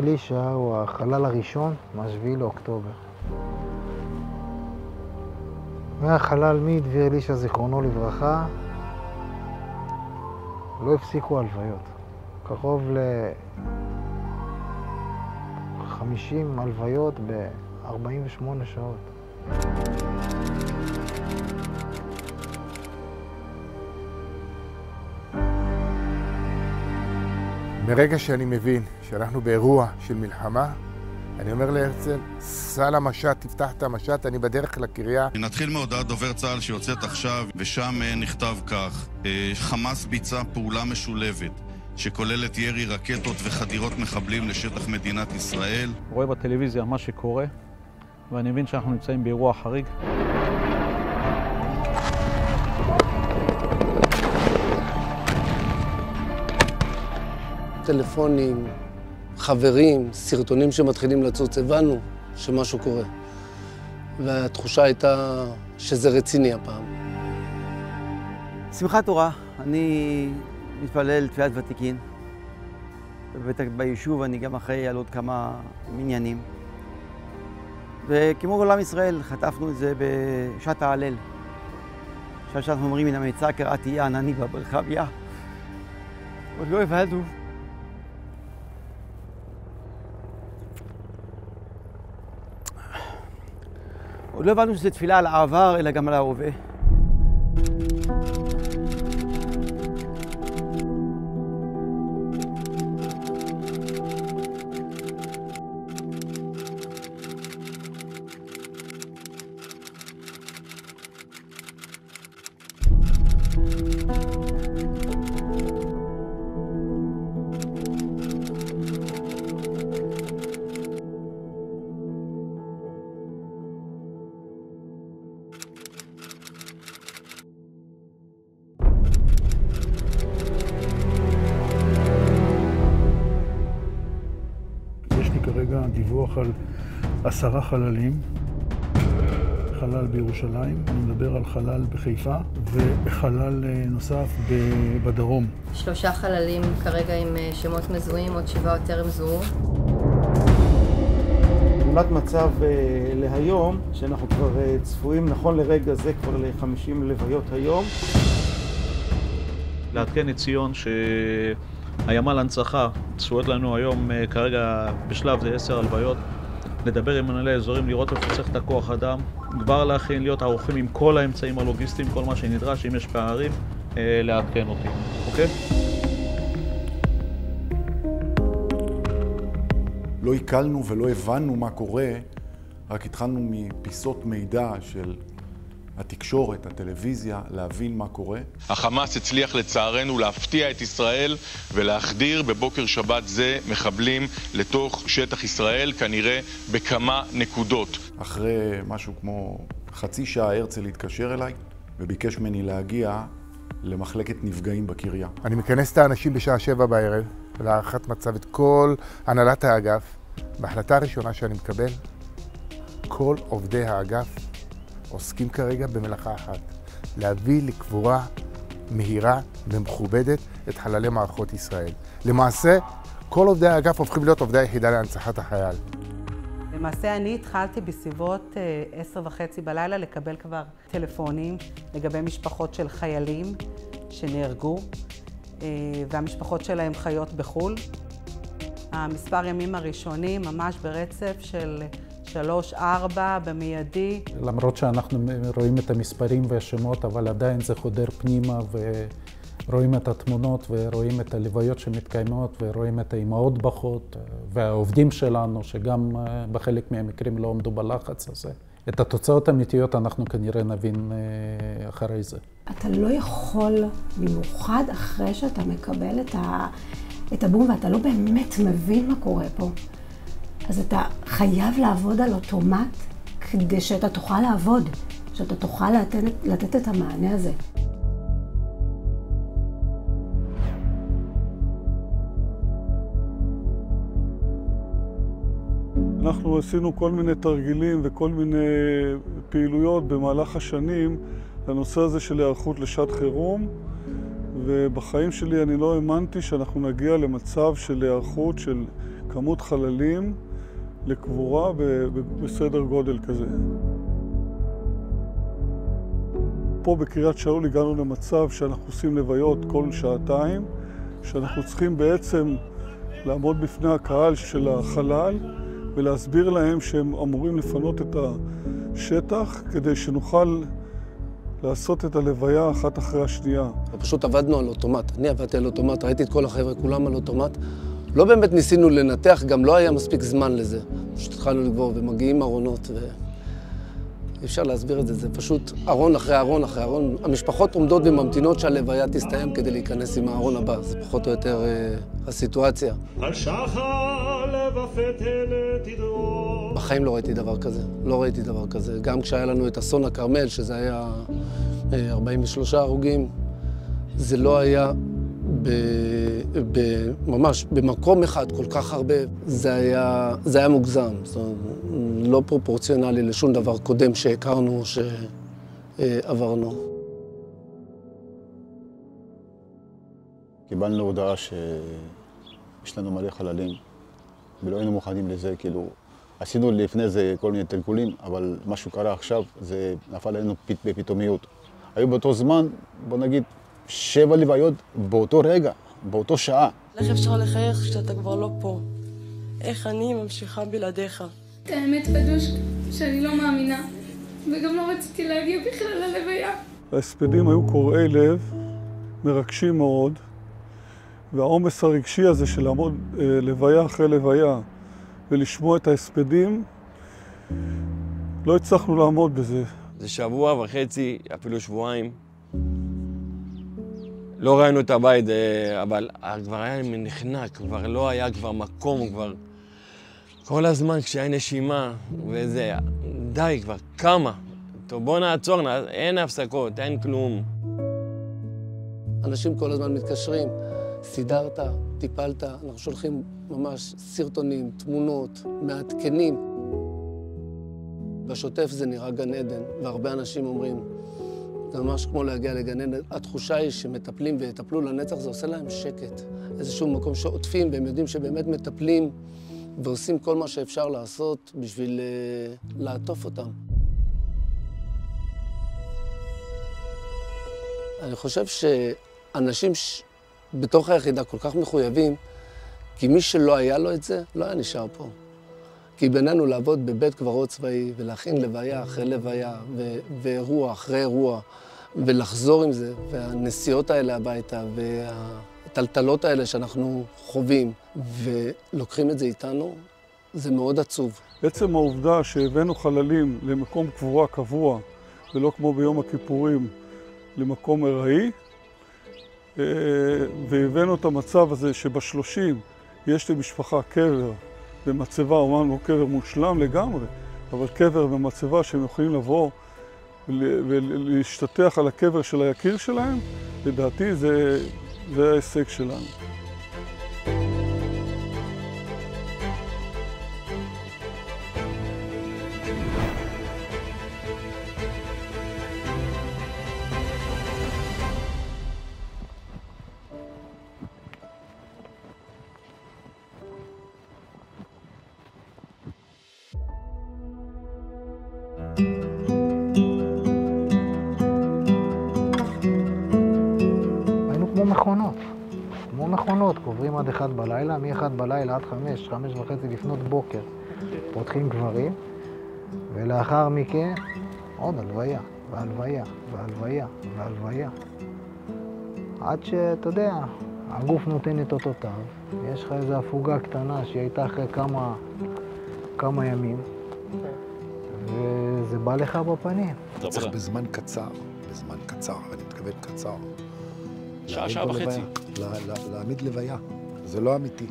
דביר לישה הוא החלל הראשון מה-7 לאוקטובר. מהחלל מדביר לישה, זיכרונו לברכה, לא הפסיקו הלוויות. קרוב ל-50 הלוויות ב-48 שעות. מרגע שאני מבין שאנחנו באירוע של מלחמה, אני אומר להרצל, סע למשט, תפתח את המשט, אני בדרך לקריה. נתחיל מהודעת דובר צה"ל שיוצאת עכשיו, ושם נכתב כך: חמאס ביצע פעולה משולבת שכוללת ירי רקטות וחדירות מחבלים לשטח מדינת ישראל. רואה בטלוויזיה מה שקורה, ואני מבין שאנחנו נמצאים באירוע חריג. טלפונים, חברים, סרטונים שמתחילים לצוץ, הבנו שמשהו קורה. והתחושה הייתה שזה רציני הפעם. שמחת תורה, אני מתפלל תפילת ותיקין. ביישוב אני גם אחראי על עוד כמה מניינים. וכמו עולם ישראל, חטפנו את זה בשעת ההלל. עכשיו שאנחנו אומרים מן המצע קראתי יה ענני במרחביה. עוד לא הבנו. עוד לא הבנו שזו תפילה על העבר, אלא גם על ההווה. כרגע דיווח על 10 חללים, חלל בירושלים, אני מדבר על חלל בחיפה וחלל נוסף בדרום. 3 חללים כרגע עם שמות מזוהים, עוד 7 טרם זוהו. תמונת מצב להיום, שאנחנו כבר צפויים נכון לרגע זה כבר ל-50 לוויות היום. לעדכן את ציון הימ"ל הנצחה צפויות לנו היום כרגע בשלב זה 10 הלוויות. לדבר עם מנהלי האזורים, לראות איפה צריך את הכוח אדם, כבר להכין, להיות ערוכים עם כל האמצעים הלוגיסטיים, כל מה שנדרש, אם יש פערים, לעדכן אותי, אוקיי? לא עיכלנו ולא הבנו מה קורה, רק התחלנו מפיסות מידע של התקשורת, הטלוויזיה, להבין מה קורה. החמאס הצליח לצערנו להפתיע את ישראל ולהחדיר בבוקר שבת זה מחבלים לתוך שטח ישראל, כנראה בכמה נקודות. אחרי משהו כמו חצי שעה הרצל התקשר אליי וביקש ממני להגיע למחלקת נפגעים בקריה. אני מכנס את האנשים בשעה 7 בערב, להערכת מצב את כל הנהלת האגף. בהחלטה הראשונה שאני מקבל, כל עובדי האגף עוסקים כרגע במלאכה אחת, להביא לקבורה מהירה ומכובדת את חללי מערכות ישראל. למעשה, כל עובדי האגף הופכים להיות עובדי היחידה להנצחת החייל. למעשה אני התחלתי בסביבות 10:30 בלילה לקבל כבר טלפונים לגבי משפחות של חיילים שנהרגו, והמשפחות שלהם חיות בחו"ל. המספר ימים הראשונים ממש ברצף של 3-4 במיידי. למרות שאנחנו רואים את המספרים והשמות, אבל עדיין זה חודר פנימה ורואים את התמונות ורואים את הלוויות שמתקיימות ורואים את האימהות בוכות והעובדים שלנו שגם בחלק מהמקרים לא עמדו בלחץ הזה. את התוצאות האמיתיות אנחנו כנראה נבין אחרי זה. אתה לא יכול, במיוחד אחרי שאתה מקבל את הבום ואתה לא באמת מבין מה קורה פה, אז אתה חייב לעבוד על אוטומט כדי שאתה תוכל לעבוד, שאתה תוכל לתת את המענה הזה. אנחנו עשינו כל מיני תרגילים וכל מיני פעילויות במהלך השנים לנושא הזה של היערכות לשעת חירום, ובחיים שלי אני לא האמנתי שאנחנו נגיע למצב של היערכות של כמות חללים לקבורה בסדר גודל כזה. פה בקריית שאול הגענו למצב שאנחנו עושים לוויות כל שעתיים, שאנחנו צריכים בעצם לעמוד בפני הקהל של החלל ולהסביר להם שהם אמורים לפנות את השטח כדי שנוכל לעשות את הלוויה אחת אחרי השנייה. פשוט עבדנו על אוטומט. אני עבדתי על אוטומט, ראיתי את כל החבר'ה כולם על אוטומט. לא באמת ניסינו לנתח, גם לא היה מספיק זמן לזה. פשוט התחלנו לגבור ומגיעים ארונות אי אפשר להסביר את זה, זה פשוט ארון אחרי ארון אחרי ארון. המשפחות עומדות וממתינות שהלוויה תסתיים כדי להיכנס עם הארון הבא. זה פחות או יותר הסיטואציה. בחיים לא ראיתי דבר כזה, לא ראיתי דבר כזה. גם כשהיה לנו את אסון הכרמל, שזה היה 43 הרוגים, זה לא היה ממש במקום אחד כל כך הרבה. זה היה מוגזם, זאת אומרת, לא פרופורציונלי לשום דבר קודם שהכרנו, שעברנו. קיבלנו הודעה שיש לנו מלא חללים, ולא היינו מוכנים לזה, כאילו, עשינו לפני זה כל מיני תלכולים, אבל משהו קרה עכשיו, זה נפל עלינו בפתאומיות. היו באותו זמן, בוא נגיד, 7 לוויות באותו רגע, באותו שעה. איך אפשר לחייך כשאתה כבר לא פה? איך אני ממשיכה בלעדיך? את האמת קדוש שאני לא מאמינה, וגם לא רציתי להגיע בכלל ללוויה. ההספדים היו קורעי לב, מרגשים מאוד, והעומס הרגשי הזה של לעמוד לוויה אחרי לוויה ולשמוע את ההספדים, לא הצלחנו לעמוד בזה. זה שבוע וחצי, אפילו שבועיים. לא ראינו את הבית, אבל כבר היה נחנק, כבר לא היה כבר מקום, כבר כל הזמן כשהיה נשימה וזה, די כבר, כמה? טוב, בוא נעצור, אין הפסקות, אין כלום. אנשים כל הזמן מתקשרים, סידרת, טיפלת, אנחנו שולחים ממש סרטונים, תמונות, מעדכנים. בשוטף זה נראה גן עדן, והרבה אנשים אומרים, זה ממש כמו להגיע לגן עדן. התחושה היא שמטפלים ויטפלו לנצח, זה עושה להם שקט. איזשהו מקום שעוטפים, והם יודעים שבאמת מטפלים ועושים כל מה שאפשר לעשות בשביל לעטוף אותם. אני חושב שאנשים בתוך היחידה כל כך מחויבים, כי מי שלא היה לו את זה, לא היה נשאר פה. כי בינינו לעבוד בבית קברות צבאי ולהכין לוויה אחרי לוויה ואירוע אחרי אירוע ולחזור עם זה, והנסיעות האלה הביתה והטלטלות האלה שאנחנו חווים ולוקחים את זה איתנו, זה מאוד עצוב. בעצם העובדה שהבאנו חללים למקום קבורה קבוע ולא כמו ביום הכיפורים למקום ארעי, והבאנו את המצב הזה שב30 יש למשפחה קבר במצבה, אומנם לא קבר מושלם לגמרי, אבל קבר במצבה שהם יכולים לבוא ולהשתטח על הקבר של היקיר שלהם, לדעתי זה ההישג שלנו. כמו מכונות, קוברים עד 1 בלילה, מ-1 בלילה עד 5, 5:30 לפנות בוקר. פותחים קברים, ולאחר מכן עוד הלוויה, והלוויה, והלוויה, והלוויה. עד שאתה יודע, הגוף נותן את אותותיו, יש לך איזו הפוגה קטנה שהיא הייתה אחרי כמה ימים, וזה בא לך בפנים. צריך בזמן קצר, אני מתכוון קצר. שעה וחצי. להעמיד לוויה, זה לא אמיתי.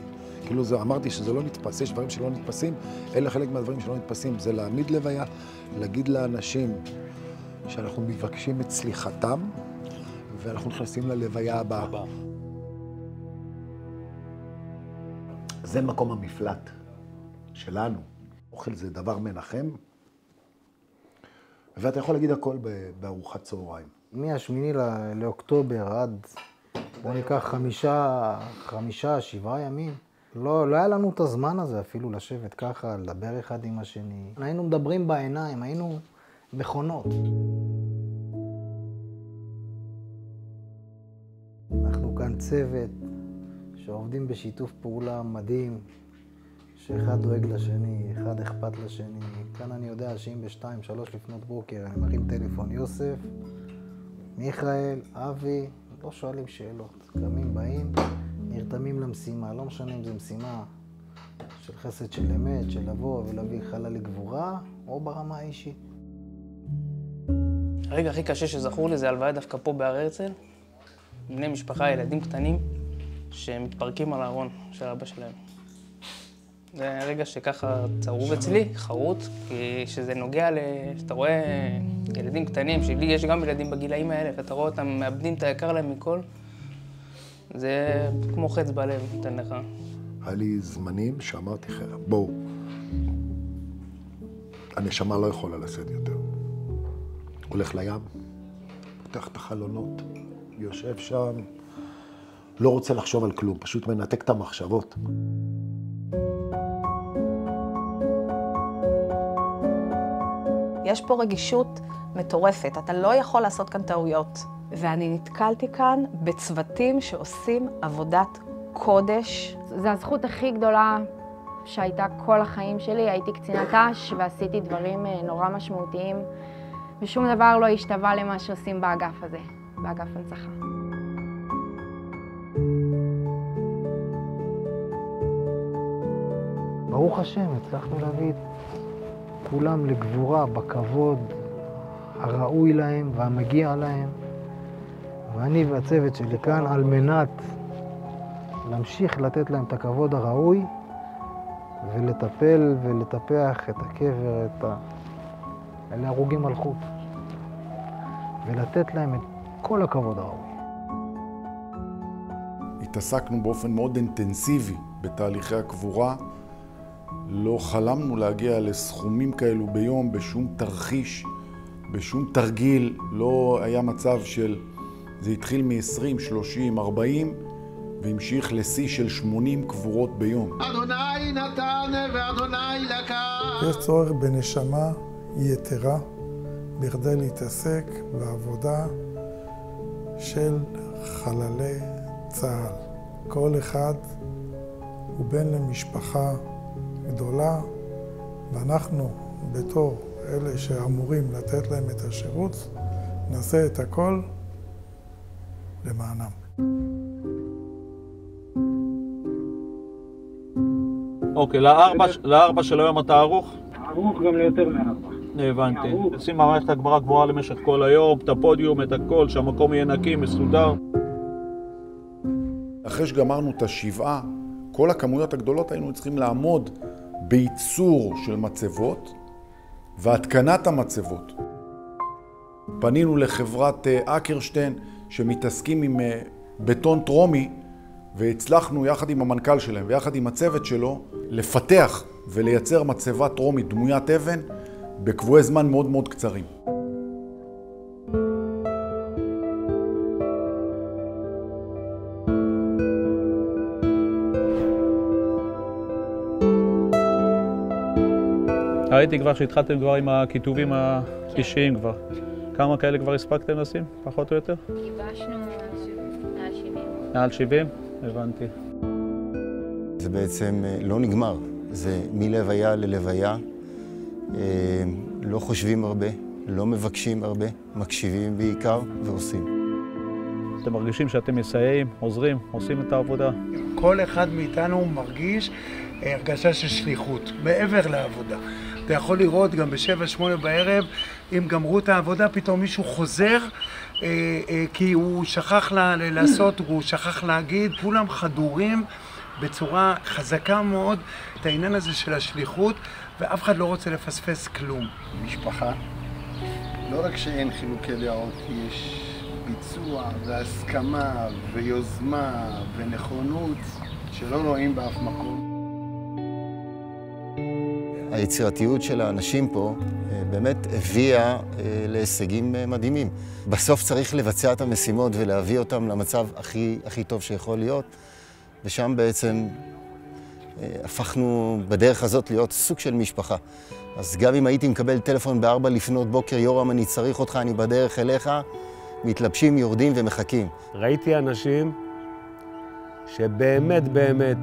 כאילו אמרתי שזה לא נתפס, יש דברים שלא נתפסים, אלה חלק מהדברים שלא נתפסים, זה להעמיד לוויה, להגיד לאנשים שאנחנו מבקשים את סליחתם, ואנחנו נכנסים ללוויה הבאה. זה מקום המפלט שלנו. אוכל זה דבר מנחם, ואתה יכול להגיד הכל בארוחת צהריים. מ-8 לאוקטובר עד בוא ניקח 7 ימים. לא היה לנו את הזמן הזה אפילו לשבת ככה, לדבר אחד עם השני. היינו מדברים בעיניים, היינו מכונות. אנחנו כאן צוות שעובדים בשיתוף פעולה מדהים, שאחד דואג לשני, אחד אכפת לשני. כאן אני יודע שאם ב-2-3 לפנות בוקר אני מרים טלפון, יוסף, מיכאל, אבי, לא שואלים שאלות. קמים, באים, נרתמים למשימה, לא משנה אם זו משימה של חסד של אמת, של לבוא ולהביא חלל לגבורה, או ברמה האישית. הרגע הכי קשה שזכור לי זה הלוויה דווקא פה בהר הרצל. בני משפחה, ילדים קטנים, שמתפרקים על הארון של אבא שלהם. זה רגע שככה צרוב אצלי, חרוט, כי שזה נוגע שאתה רואה ילדים קטנים, שלי יש גם ילדים בגילאים האלה, ואתה רואה אותם מאבדים את היקר להם מכל, זה כמו חץ בלב, נותן לך. היה לי זמנים שאמרתי, בואו, הנשמה לא יכולה לשאת יותר. הולך לים, פותח את החלונות, יושב שם, לא רוצה לחשוב על כלום, פשוט מנתק את המחשבות. יש פה רגישות מטורפת, אתה לא יכול לעשות כאן טעויות. ואני נתקלתי כאן בצוותים שעושים עבודת קודש. זו הזכות הכי גדולה שהייתה כל החיים שלי. הייתי קצינת ת"ש ועשיתי דברים נורא משמעותיים, ושום דבר לא השתווה למה שעושים באגף הזה, באגף הנצחה. ברוך השם, הצלחנו להביא את כולם לגבורה, בכבוד הראוי להם והמגיע להם. ואני והצוות שלי כאן על מנת להמשיך לתת להם את הכבוד הראוי ולטפל ולטפח את הקבר, אלה הרוגים מלכות, ולתת להם את כל הכבוד הראוי. התעסקנו באופן מאוד אינטנסיבי בתהליכי הקבורה. לא חלמנו להגיע לסכומים כאלו ביום בשום תרחיש, בשום תרגיל. לא היה מצב של, זה התחיל מ-20, 30, 40 והמשיך לשיא של 80 קבורות ביום. אדוני נתן ואדוני לקח. יש צורך בנשמה יתרה בכדי להתעסק בעבודה של חללי צה"ל. כל אחד הוא בן למשפחה גדולה, ואנחנו בתור אלה שאמורים לתת להם את השירות, נעשה את הכל למענם. אוקיי, לארבע של היום אתה ערוך? ערוך גם ליותר מארבע. הבנתי. נשים מערכת הגברה גבוהה למשך כל היום, את הפודיום, את הכל, שהמקום יהיה נקי, מסודר. אחרי שגמרנו את השבעה, כל הכמויות הגדולות היינו צריכים לעמוד בייצור של מצבות והתקנת המצבות. פנינו לחברת אקרשטיין שמתעסקים עם בטון טרומי, והצלחנו יחד עם המנכ"ל שלהם ויחד עם הצוות שלו לפתח ולייצר מצבה טרומית דמוית אבן בקבועי זמן מאוד מאוד קצרים. ראיתי כבר שהתחלתם כבר עם הכיתובים האישיים כבר. כמה כאלה כבר הספקתם לשים, פחות או יותר? גיבשנו מעל 70. מעל 70? הבנתי. זה בעצם לא נגמר, זה מלוויה ללוויה. לא חושבים הרבה, לא מבקשים הרבה, מקשיבים בעיקר ועושים. אתם מרגישים שאתם מסייעים, עוזרים, עושים את העבודה? כל אחד מאיתנו מרגיש הרגשה של שליחות, מעבר לעבודה. אתה יכול לראות גם ב7-8 בערב, אם גמרו את העבודה, פתאום מישהו חוזר, כי הוא שכח לעשות, הוא שכח להגיד. כולם חדורים בצורה חזקה מאוד את העניין הזה של השליחות, ואף אחד לא רוצה לפספס כלום. משפחה, לא רק שאין חילוקי דעות, יש ביצוע והסכמה ויוזמה ונכונות שלא רואים באף מקום. היצירתיות של האנשים פה באמת הביאה להישגים מדהימים. בסוף צריך לבצע את המשימות ולהביא אותם למצב הכי טוב שיכול להיות, ושם בעצם הפכנו בדרך הזאת להיות סוג של משפחה. אז גם אם הייתי מקבל טלפון ב-4 לפנות בוקר, יורם, אני צריך אותך, אני בדרך אליך, מתלבשים, יורדים ומחכים. ראיתי אנשים שבאמת, באמת,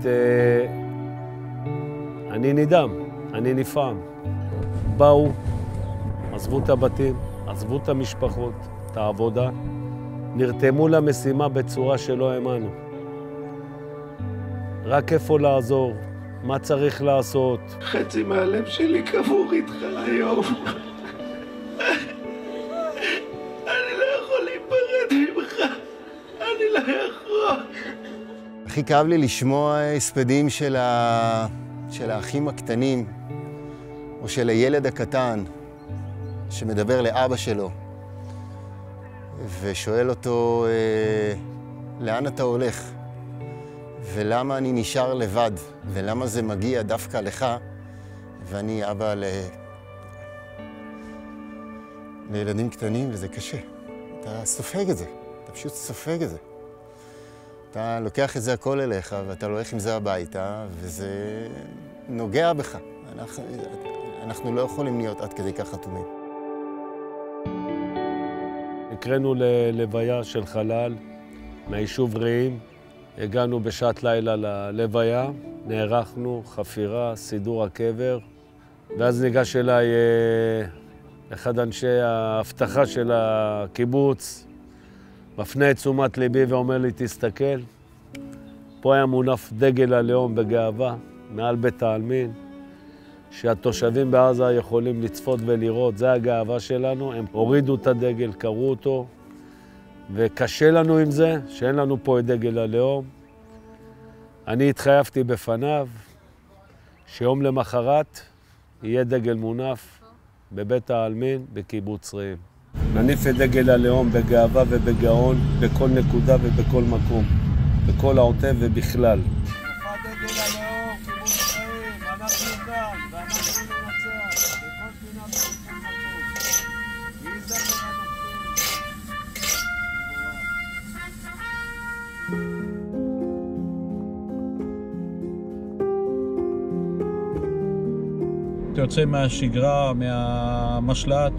אני נדהם, אני נפעם. באו, עזבו את הבתים, עזבו את המשפחות, את העבודה, נרתמו למשימה בצורה שלא האמנו. רק איפה לעזור, מה צריך לעשות. חצי מהלב שלי קבור איתך היום. אני לא יכול להיפרד ממך, אני לא יכול. הכי כאב לי לשמוע הספדים של האחים הקטנים, או של הילד הקטן, שמדבר לאבא שלו, ושואל אותו, לאן אתה הולך? ולמה אני נשאר לבד? ולמה זה מגיע דווקא לך? ואני אבא לילדים קטנים, וזה קשה. אתה סופג את זה, אתה פשוט סופג את זה. אתה לוקח את זה הכל אליך, ואתה הולך עם זה הביתה, וזה נוגע בך. אנחנו לא יכולים להיות עד כדי כך חתומים. נקראנו ללוויה של חלל מהיישוב רעים. הגענו בשעת לילה ללוויה, נערכנו, חפירה, סידור הקבר, ואז ניגש אליי אחד אנשי האבטחה של הקיבוץ, מפנה את תשומת ליבי ואומר לי, תסתכל, פה היה מונף דגל הלאום בגאווה, מעל בית העלמין, שהתושבים בעזה יכולים לצפות ולראות, זה הגאווה שלנו, הם הורידו את הדגל, קראו אותו, וקשה לנו עם זה, שאין לנו פה את דגל הלאום. אני התחייבתי בפניו שיום למחרת יהיה דגל מונף בבית העלמין בקיבוץ רעים. נניף את דגל הלאום בגאווה ובגאון בכל נקודה ובכל מקום, בכל העוטף ובכלל. דגל הלאום, קיבוץ רעים, אנחנו כאן ואנחנו ננצח בכל פינה ובכל מקום. יהי זכר אתה יוצא מהשגרה, מהמשלט,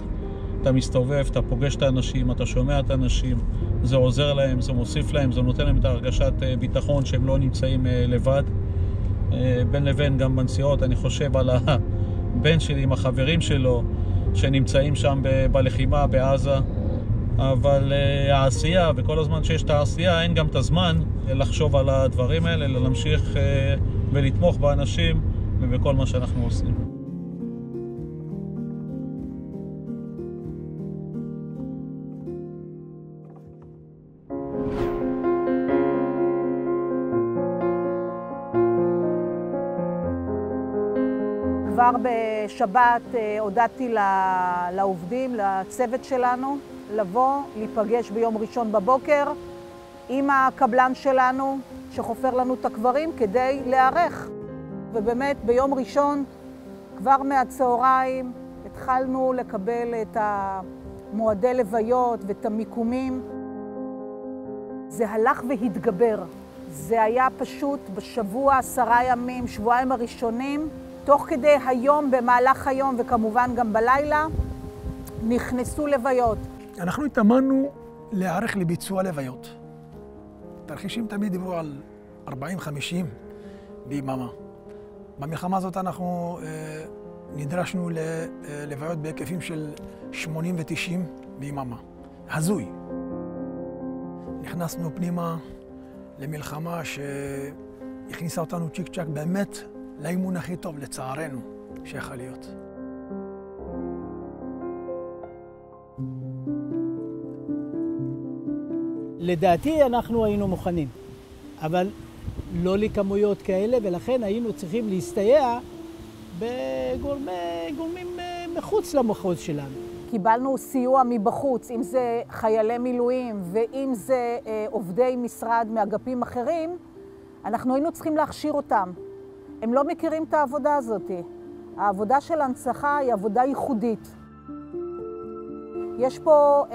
אתה מסתובב, אתה פוגש את האנשים, אתה שומע את האנשים, זה עוזר להם, זה מוסיף להם, זה נותן להם את הרגשת ביטחון שהם לא נמצאים לבד. בין לבין גם בנסיעות, אני חושב על הבן שלי עם החברים שלו שנמצאים שם בלחימה בעזה, אבל העשייה, וכל הזמן שיש את העשייה, אין גם את הזמן לחשוב על הדברים האלה, אלא להמשיך ולתמוך באנשים ובכל מה שאנחנו עושים. כבר בשבת הודעתי לעובדים, לצוות שלנו, לבוא, להיפגש ביום ראשון בבוקר עם הקבלן שלנו שחופר לנו את הקברים כדי להיערך. ובאמת ביום ראשון, כבר מהצהריים, התחלנו לקבל את המועדי לוויות ואת המיקומים. זה הלך והתגבר. זה היה פשוט בשבוע, 10 ימים, שבועיים הראשונים, תוך כדי היום, במהלך היום וכמובן גם בלילה, נכנסו לוויות. אנחנו התאמנו להיערך לביצוע לוויות. תרחישים תמיד דיברו על 40-50 ביממה. במלחמה הזאת אנחנו נדרשנו ללוויות בהיקפים של 80 ו-90 ביממה. הזוי. נכנסנו פנימה למלחמה שהכניסה אותנו צ'יק צ'ק באמת לאימון הכי טוב, לצערנו, שיכול להיות. לדעתי אנחנו היינו מוכנים, אבל לא לכמויות כאלה, ולכן היינו צריכים להסתייע בגורמים מחוץ למחוז שלנו. קיבלנו סיוע מבחוץ, אם זה חיילי מילואים ואם זה עובדי משרד מאגפים אחרים, אנחנו היינו צריכים להכשיר אותם. הם לא מכירים את העבודה הזאת. העבודה של הנצחה היא עבודה ייחודית. יש פה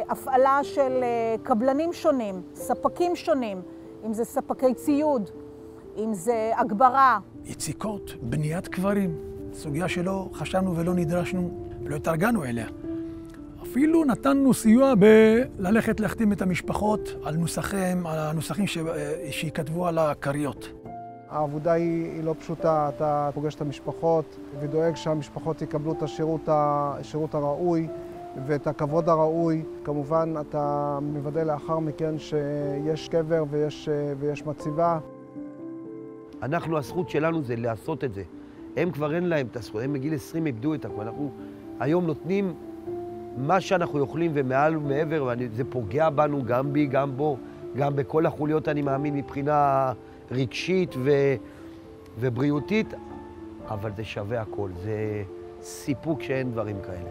הפעלה של קבלנים שונים, ספקים שונים, אם זה ספקי ציוד, אם זה הגברה. יציקות, בניית קברים, סוגיה שלא חשבנו ולא נדרשנו ולא התארגנו אליה. אפילו נתנו סיוע בללכת להחתים את המשפחות על הנוסחים שיכתבו על הכריות. העבודה היא לא פשוטה, אתה פוגש את המשפחות ודואג שהמשפחות יקבלו את השירות הראוי ואת הכבוד הראוי. כמובן, אתה מוודא לאחר מכן שיש קבר ויש מציבה. אנחנו, הזכות שלנו זה לעשות את זה. הם כבר אין להם את הזכות, הם בגיל 20 איבדו את הכל. אנחנו היום נותנים מה שאנחנו יכולים ומעל ומעבר, וזה פוגע בנו, גם בי, גם בו, גם בכל החוליות, אני מאמין, מבחינה רגשית ובריאותית, אבל זה שווה הכל, זה סיפוק שאין דברים כאלה.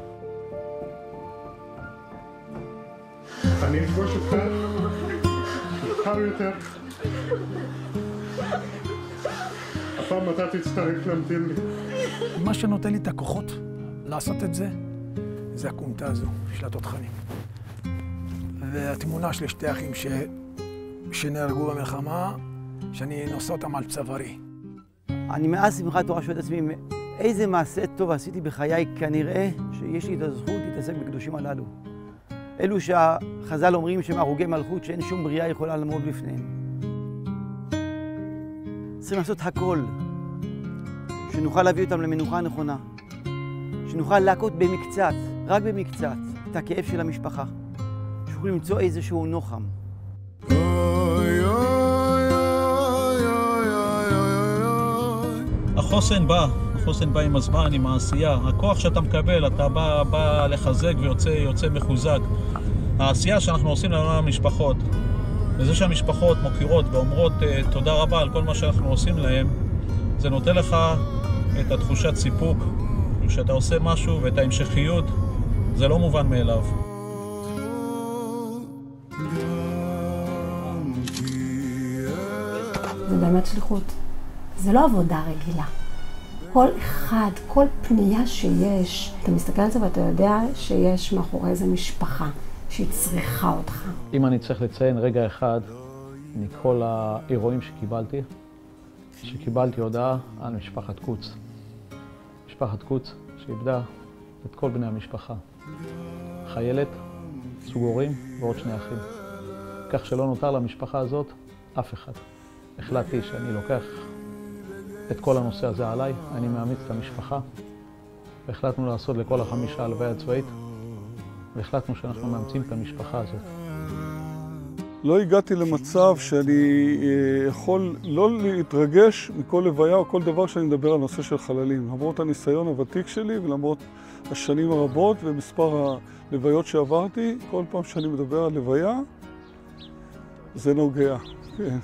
אני אפגוש אותך, יותר יותר. הפעם אתה תצטרך להמתין לי. מה שנותן לי את הכוחות לעשות את זה, זה הקומטה הזו של התותחנים. והתמונה של שתי אחים שנהרגו במלחמה, שאני נושא אותם על צווארי. אני מאז שמחת תורה שואל את עצמי, איזה מעשה טוב עשיתי בחיי, כנראה שיש לי את הזכות להתעסק בקדושים הללו. אלו שהחז"ל אומרים שהם הרוגי מלכות, שאין שום בריאה יכולה לעמוד בפניהם. צריכים לעשות הכל, שנוכל להביא אותם למנוחה הנכונה, שנוכל להכות במקצת, רק במקצת, את הכאב של המשפחה, שיוכלו למצוא איזשהו נוחם. החוסן בא עם הזמן, עם העשייה. הכוח שאתה מקבל, אתה בא לחזק ויוצא מחוזק. העשייה שאנחנו עושים למשפחות, וזה שהמשפחות מוקירות ואומרות תודה רבה על כל מה שאנחנו עושים להם, זה נותן לך את התחושת סיפוק, שאתה עושה משהו ואת ההמשכיות, זה לא מובן מאליו. זה באמת שליחות. זה לא עבודה רגילה. כל אחד, כל פנייה שיש, אתה מסתכל על זה ואתה יודע שיש מאחורי איזה משפחה שהיא צריכה אותך. אם אני צריך לציין רגע אחד מכל האירועים שקיבלתי הודעה על משפחת קוץ. משפחת קוץ שאיבדה את כל בני המשפחה. חיילת, זוג הורים ועוד 2 אחים. כך שלא נותר למשפחה הזאת אף אחד. החלטתי שאני לוקח את כל הנושא הזה עליי, אני מאמץ את המשפחה, והחלטנו לעשות לכל 5 הלוויה צבאית, והחלטנו שאנחנו מאמצים את המשפחה הזאת. לא הגעתי למצב שאני יכול לא להתרגש מכל לוויה או כל דבר שאני מדבר על נושא של חללים. למרות הניסיון הוותיק שלי ולמרות השנים הרבות ומספר הלוויות שעברתי, כל פעם שאני מדבר על לוויה, זה נוגע. כן.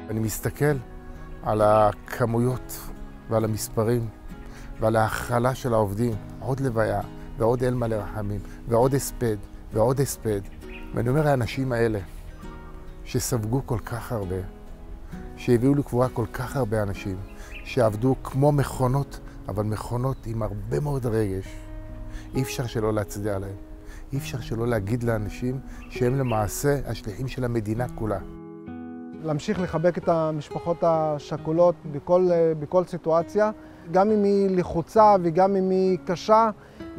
אני מסתכל על הכמויות ועל המספרים ועל ההכלה של העובדים, עוד לוויה ועוד אל מלא רחמים ועוד הספד ועוד הספד. ואני אומר, האנשים האלה שספגו כל כך הרבה, שהביאו לקבורה כל כך הרבה אנשים, שעבדו כמו מכונות, אבל מכונות עם הרבה מאוד רגש, אי אפשר שלא להצדיע להם. אי אפשר שלא להגיד לאנשים שהם למעשה השליחים של המדינה כולה. להמשיך לחבק את המשפחות השכולות בכל סיטואציה, גם אם היא לחוצה וגם אם היא קשה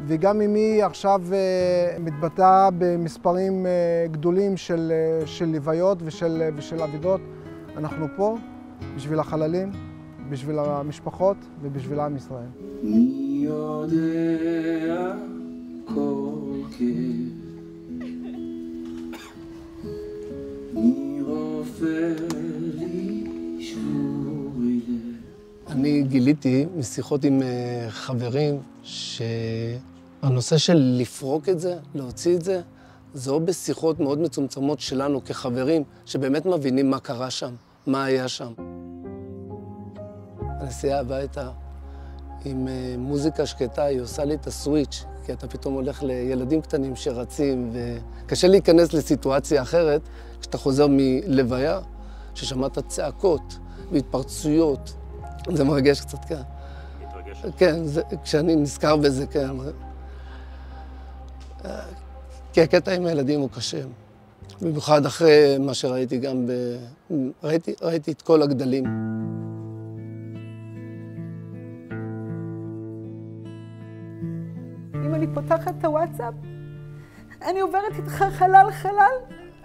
וגם אם היא עכשיו מתבטאה במספרים גדולים של לוויות ושל אבדות. אנחנו פה בשביל החללים, בשביל המשפחות ובשביל עם ישראל. מי יודע כל כאב, מי רופא לי שבורי לב. אני גיליתי משיחות עם חברים שהנושא של לפרוק את זה, להוציא את זה, זה או בשיחות מאוד מצומצמות שלנו כחברים, שבאמת מבינים מה קרה שם, מה היה שם. הנסיעה הביתה עם מוזיקה שקטה, היא עושה לי את הסוויץ', כי אתה פתאום הולך לילדים קטנים שרצים, וקשה להיכנס לסיטואציה אחרת, כשאתה חוזר מלוויה, ששמעת צעקות והתפרצויות. זה מרגש קצת, כן. מתרגש? כן, כשאני נזכר בזה, כן. כי הקטע עם הילדים הוא קשה. במיוחד אחרי מה שראיתי גם ראיתי את כל הגדלים. אם אני פותחת את הוואטסאפ, אני עוברת איתך חלל,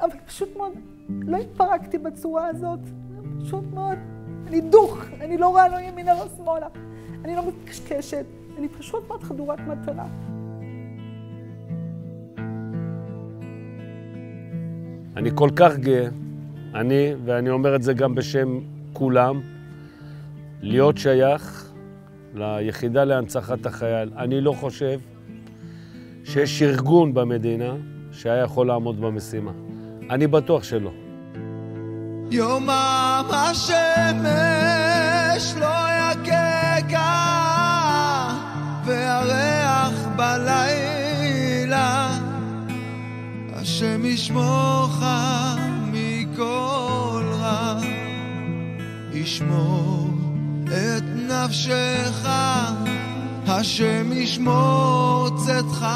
אבל פשוט מאוד לא התפרקתי בצורה הזאת. פשוט מאוד. אני דוך, אני לא רואה לא ימינה, לא שמאלה. אני לא מתקשקשת, אני פשוט מאוד חדורת מטרה. אני כל כך גאה, ואני אומר את זה גם בשם כולם, להיות שייך ליחידה להנצחת החייל. אני לא חושב שיש ארגון במדינה שהיה יכול לעמוד במשימה. אני בטוח שלא. יומם השמש לא יקקה והריח בלילה השם ישמורך מכל רע ישמור את נפשך השם ישמור צאתך